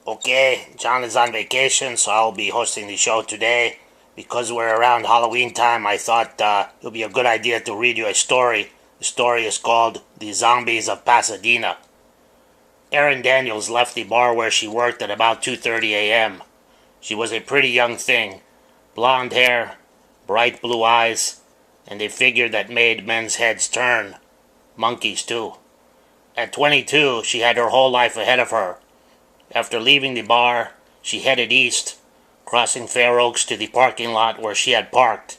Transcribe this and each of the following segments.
Okay, John is on vacation, so I'll be hosting the show today. Because we're around Halloween time, I thought it would be a good idea to read you a story. The story is called The Zombies of Pasadena. Erin Daniels left the bar where she worked at about 2:30 a.m. She was a pretty young thing, blonde hair, bright blue eyes, and a figure that made men's heads turn. Monkeys, too. At 22, she had her whole life ahead of her. After leaving the bar, she headed east, crossing Fair Oaks to the parking lot where she had parked.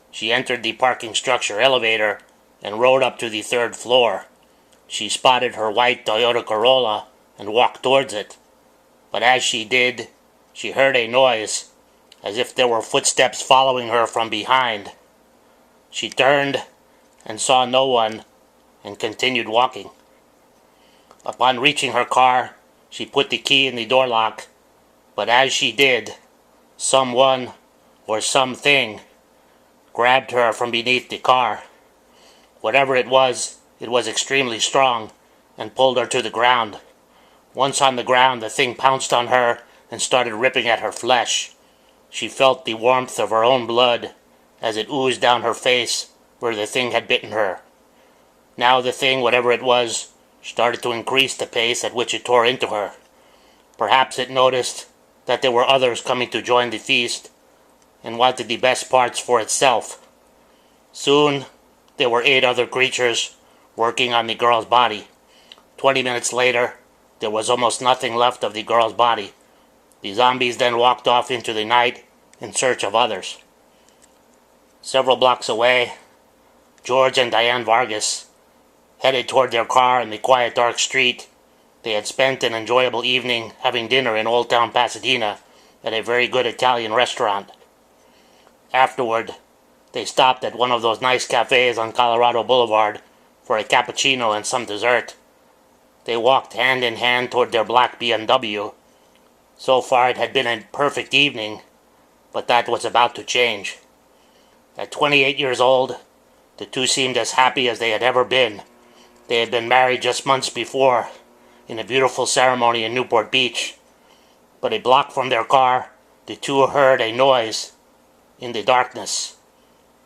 She entered the parking structure elevator and rode up to the third floor. She spotted her white Toyota Corolla and walked towards it. But as she did, she heard a noise, as if there were footsteps following her from behind. She turned and saw no one and continued walking. Upon reaching her car, she put the key in the door lock, but as she did, someone or something grabbed her from beneath the car. Whatever it was extremely strong and pulled her to the ground. Once on the ground, the thing pounced on her and started ripping at her flesh. She felt the warmth of her own blood as it oozed down her face where the thing had bitten her. Now the thing, whatever it was, started to increase the pace at which it tore into her. Perhaps it noticed that there were others coming to join the feast and wanted the best parts for itself. Soon, there were 8 other creatures working on the girl's body. 20 minutes later, there was almost nothing left of the girl's body. The zombies then walked off into the night in search of others. Several blocks away, George and Diane Vargas headed toward their car in the quiet, dark street. They had spent an enjoyable evening having dinner in Old Town Pasadena at a very good Italian restaurant. Afterward, they stopped at one of those nice cafes on Colorado Boulevard for a cappuccino and some dessert. They walked hand in hand toward their black BMW. So far it had been a perfect evening, but that was about to change. At 28 years old, the two seemed as happy as they had ever been. They had been married just months before, in a beautiful ceremony in Newport Beach. But a block from their car, the two heard a noise in the darkness.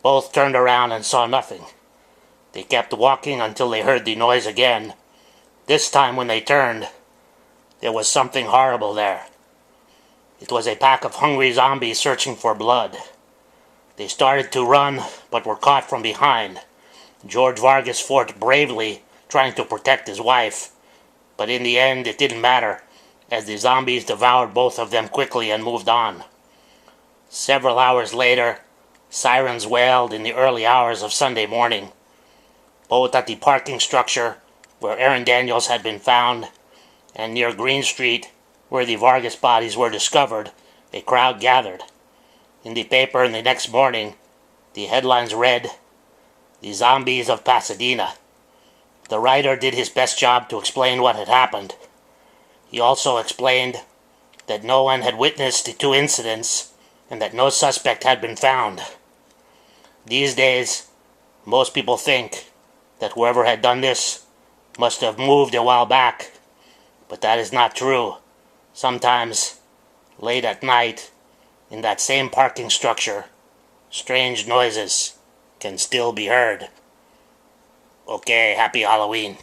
Both turned around and saw nothing. They kept walking until they heard the noise again. This time when they turned, there was something horrible there. It was a pack of hungry zombies searching for blood. They started to run, but were caught from behind. George Vargas fought bravely, trying to protect his wife. But in the end, it didn't matter, as the zombies devoured both of them quickly and moved on. Several hours later, sirens wailed in the early hours of Sunday morning. Both at the parking structure, where Erin Daniels had been found, and near Green Street, where the Vargas bodies were discovered, a crowd gathered. In the paper the next morning, the headlines read, "The Zombies of Pasadena." The writer did his best job to explain what had happened. He also explained that no one had witnessed the 2 incidents and that no suspect had been found. These days, most people think that whoever had done this must have moved a while back, but that is not true. Sometimes, late at night, in that same parking structure, strange noises can still be heard. Okay, happy Halloween.